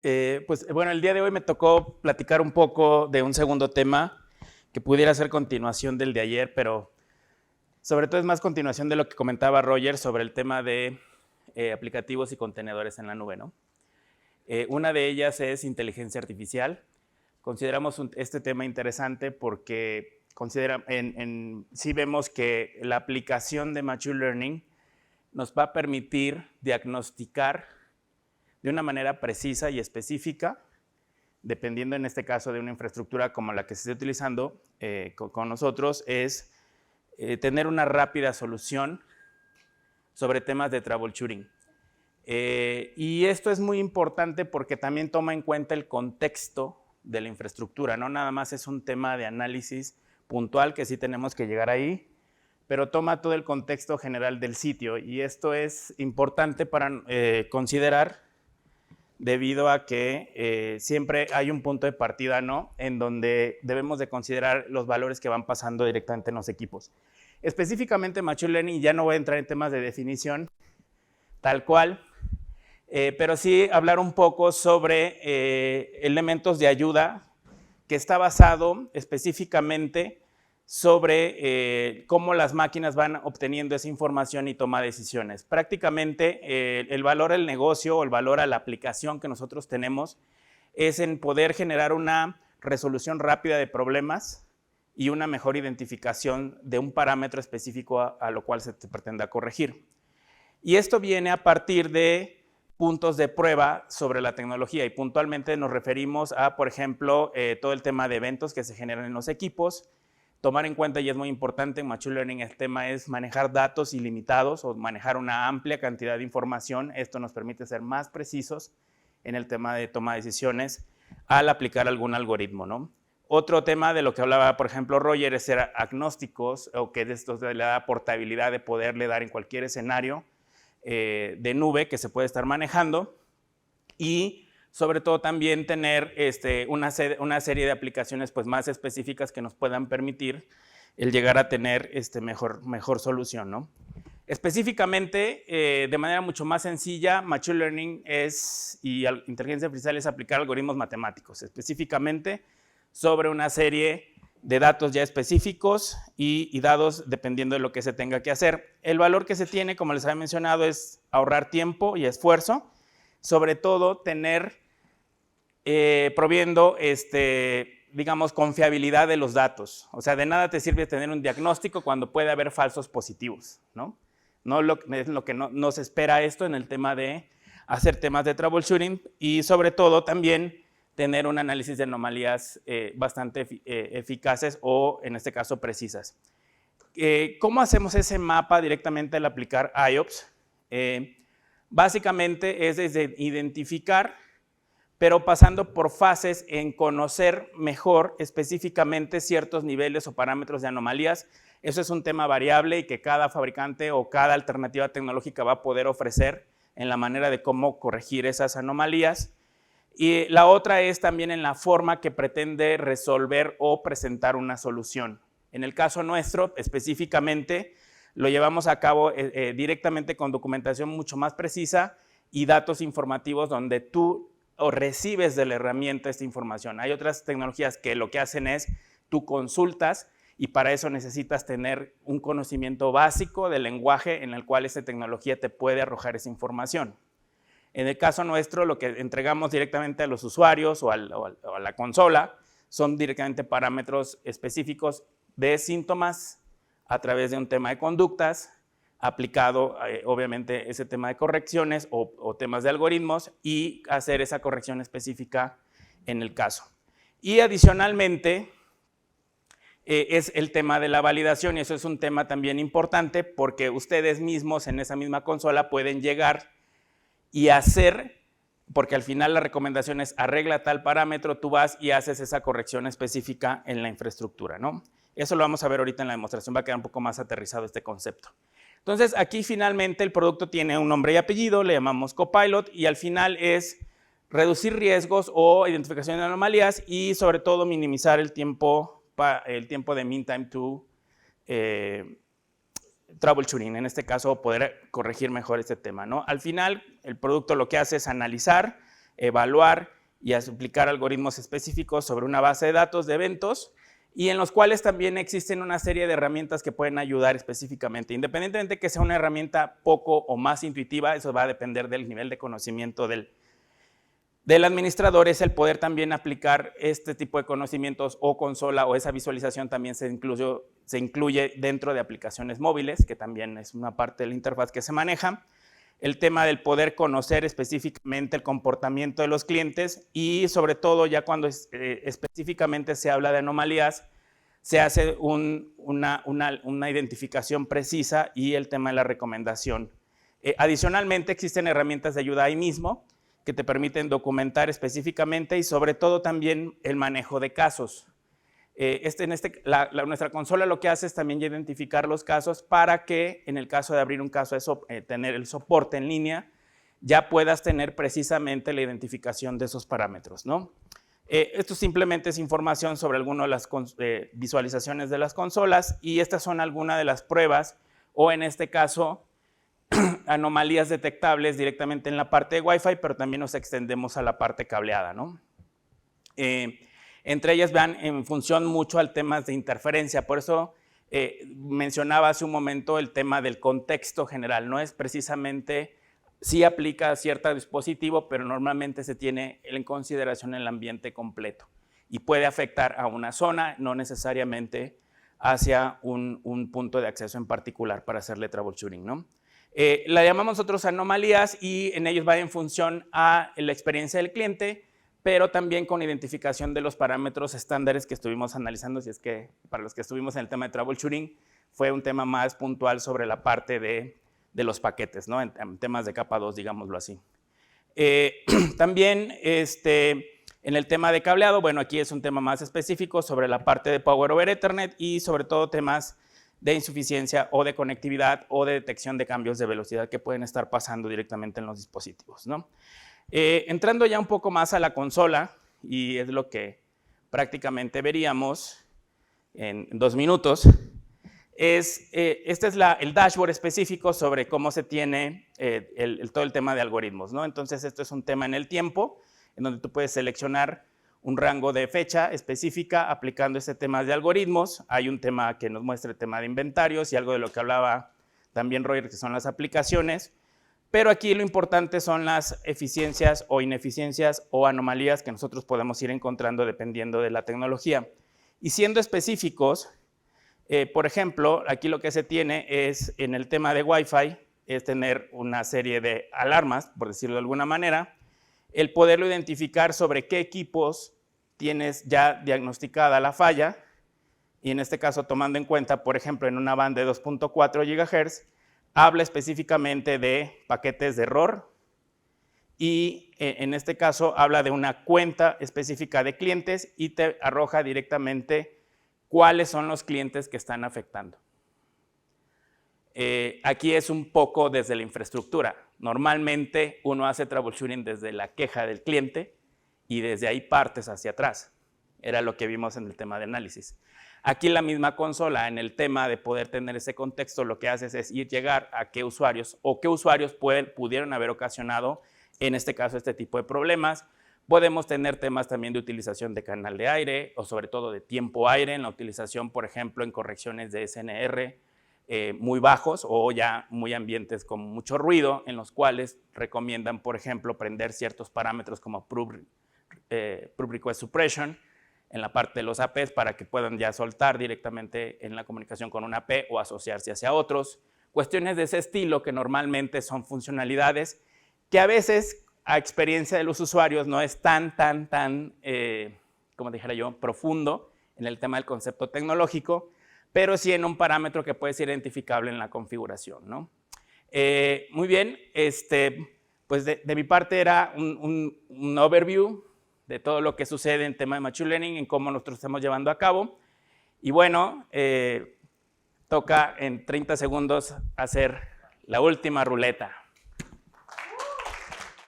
Pues bueno, el día de hoy me tocó platicar un poco de un segundo tema que pudiera ser continuación del de ayer, pero sobre todo es más continuación de lo que comentaba Roger sobre el tema de aplicativos y contenedores en la nube, ¿no? Una de ellas es inteligencia artificial. Consideramos este tema interesante porque sí vemos que la aplicación de Machine Learning nos va a permitir diagnosticar de una manera precisa y específica, dependiendo en este caso de una infraestructura como la que se esté utilizando con nosotros, es tener una rápida solución sobre temas de troubleshooting. Y esto es muy importante porque también toma en cuenta el contexto de la infraestructura, no nada más es un tema de análisis puntual, que sí tenemos que llegar ahí, pero toma todo el contexto general del sitio, y esto es importante para considerar debido a que siempre hay un punto de partida, ¿no?, en donde debemos de considerar los valores que van pasando directamente en los equipos. Específicamente Machine Learning, ya no voy a entrar en temas de definición tal cual, pero sí hablar un poco sobre elementos de ayuda que está basado específicamente sobre cómo las máquinas van obteniendo esa información y toma decisiones. Prácticamente el valor al negocio o el valor a la aplicación que nosotros tenemos es en poder generar una resolución rápida de problemas y una mejor identificación de un parámetro específico a lo cual se te pretenda corregir. Y esto viene a partir de puntos de prueba sobre la tecnología, y puntualmente nos referimos a, por ejemplo, todo el tema de eventos que se generan en los equipos. Tomar en cuenta, y es muy importante en Machine Learning, el tema es manejar datos ilimitados o manejar una amplia cantidad de información. Esto nos permite ser más precisos en el tema de toma de decisiones al aplicar algún algoritmo, ¿no? Otro tema de lo que hablaba, por ejemplo, Roger, es ser agnósticos, o que de esto le da portabilidad de poderle dar en cualquier escenario de nube que se puede estar manejando, y sobre todo también tener una serie de aplicaciones pues más específicas que nos puedan permitir el llegar a tener mejor solución, ¿no? Específicamente, de manera mucho más sencilla, Machine Learning y inteligencia artificial es aplicar algoritmos matemáticos, específicamente sobre una serie de datos ya específicos y dados dependiendo de lo que se tenga que hacer. El valor que se tiene, como les había mencionado, es ahorrar tiempo y esfuerzo, sobre todo tener proviendo, digamos, confiabilidad de los datos. O sea, de nada te sirve tener un diagnóstico cuando puede haber falsos positivos, ¿no? Es lo que no se espera esto en el tema de hacer temas de troubleshooting, y sobre todo también tener un análisis de anomalías bastante eficaces o, en este caso, precisas. ¿Cómo hacemos ese mapa directamente al aplicar IOPS? Básicamente es desde identificar, pero pasando por fases en conocer mejor específicamente ciertos niveles o parámetros de anomalías. Eso es un tema variable y que cada fabricante o cada alternativa tecnológica va a poder ofrecer en la manera de cómo corregir esas anomalías. Y la otra es también en la forma que pretende resolver o presentar una solución. En el caso nuestro, específicamente, lo llevamos a cabo directamente con documentación mucho más precisa y datos informativos donde tú recibes de la herramienta esta información. Hay otras tecnologías que lo que hacen es tú consultas, y para eso necesitas tener un conocimiento básico del lenguaje en el cual esa tecnología te puede arrojar esa información. En el caso nuestro, lo que entregamos directamente a los usuarios o a la consola son directamente parámetros específicos de síntomas a través de un tema de conductas, aplicado obviamente ese tema de correcciones o temas de algoritmos, y hacer esa corrección específica en el caso. Y adicionalmente es el tema de la validación, y eso es un tema también importante porque ustedes mismos en esa misma consola pueden llegar y hacer, porque al final la recomendación es arregla tal parámetro, tú vas y haces esa corrección específica en la infraestructura, ¿no? Eso lo vamos a ver ahorita en la demostración, va a quedar un poco más aterrizado este concepto. Entonces, aquí finalmente el producto tiene un nombre y apellido, le llamamos Copilot, y al final es reducir riesgos o identificación de anomalías y sobre todo minimizar el tiempo de mean time to troubleshooting, en este caso poder corregir mejor este tema, ¿no? Al final, el producto lo que hace es analizar evaluar y aplicar algoritmos específicos sobre una base de datos de eventos, y en los cuales también existen una serie de herramientas que pueden ayudar específicamente. Independientemente de que sea una herramienta poco o más intuitiva, eso va a depender del nivel de conocimiento del administrador, es el poder también aplicar este tipo de conocimientos o consola o esa visualización también se incluye dentro de aplicaciones móviles, que también es una parte de la interfaz que se maneja. El tema del poder conocer específicamente el comportamiento de los clientes y sobre todo ya cuando específicamente se habla de anomalías, se hace una identificación precisa y el tema de la recomendación. Adicionalmente existen herramientas de ayuda ahí mismo que te permiten documentar específicamente y sobre todo también el manejo de casos. Nuestra consola lo que hace es también identificar los casos para que en el caso de abrir un caso, tener el soporte en línea, ya puedas tener precisamente la identificación de esos parámetros, ¿no? Esto simplemente es información sobre algunas de las visualizaciones de las consolas y estas son algunas de las pruebas o en este caso anomalías detectables directamente en la parte de Wi-Fi, pero también nos extendemos a la parte cableada, ¿no? Entre ellas van en función mucho al tema de interferencia, por eso mencionaba hace un momento el tema del contexto general, no es precisamente, sí aplica a cierto dispositivo, pero normalmente se tiene en consideración el ambiente completo y puede afectar a una zona, no necesariamente hacia un punto de acceso en particular para hacerle troubleshooting, ¿no? La llamamos nosotros anomalías y en ellos va en función a la experiencia del cliente, pero también con identificación de los parámetros estándares que estuvimos analizando, si es que para los que estuvimos en el tema de troubleshooting, fue un tema más puntual sobre la parte de los paquetes, ¿no? En temas de capa 2, digámoslo así. También en el tema de cableado, bueno, aquí es un tema más específico sobre la parte de Power over Ethernet y sobre todo temas de insuficiencia o de conectividad o de detección de cambios de velocidad que pueden estar pasando directamente en los dispositivos, ¿no? Entrando ya un poco más a la consola, y es lo que prácticamente veríamos en 2 minutos, este es el dashboard específico sobre cómo se tiene todo el tema de algoritmos, ¿no? Entonces, esto es un tema en el tiempo, en donde tú puedes seleccionar un rango de fecha específica aplicando este tema de algoritmos. Hay un tema que nos muestra el tema de inventarios y algo de lo que hablaba también Roger, que son las aplicaciones. Pero aquí lo importante son las eficiencias o ineficiencias o anomalías que nosotros podemos ir encontrando dependiendo de la tecnología. Y siendo específicos, por ejemplo, aquí lo que se tiene es, en el tema de Wi-Fi, es tener una serie de alarmas, por decirlo de alguna manera, el poderlo identificar sobre qué equipos tienes ya diagnosticada la falla, y en este caso tomando en cuenta, por ejemplo, en una banda de 2.4 GHz, habla específicamente de paquetes de error y en este caso habla de una cuenta específica de clientes y te arroja directamente cuáles son los clientes que están afectando. Aquí es un poco desde la infraestructura. Normalmente uno hace troubleshooting desde la queja del cliente y desde ahí partes hacia atrás. Era lo que vimos en el tema de análisis. Aquí la misma consola, en el tema de poder tener ese contexto, lo que haces es llegar a qué usuarios o qué usuarios pudieron haber ocasionado, en este caso, este tipo de problemas. Podemos tener temas también de utilización de canal de aire o sobre todo de tiempo aire en la utilización, por ejemplo, en correcciones de SNR muy bajos o ya muy ambientes con mucho ruido, en los cuales recomiendan, por ejemplo, prender ciertos parámetros como Proof Request Suppression, en la parte de los APs para que puedan ya soltar directamente en la comunicación con un AP o asociarse hacia otros. Cuestiones de ese estilo que normalmente son funcionalidades que a veces a experiencia de los usuarios no es tan, como dijera yo, profundo en el tema del concepto tecnológico, pero sí en un parámetro que puede ser identificable en la configuración, ¿no? Muy bien, pues de mi parte era un overview de todo lo que sucede en tema de Machine Learning, en cómo nosotros estamos llevando a cabo. Y bueno, toca en 30 segundos hacer la última ruleta.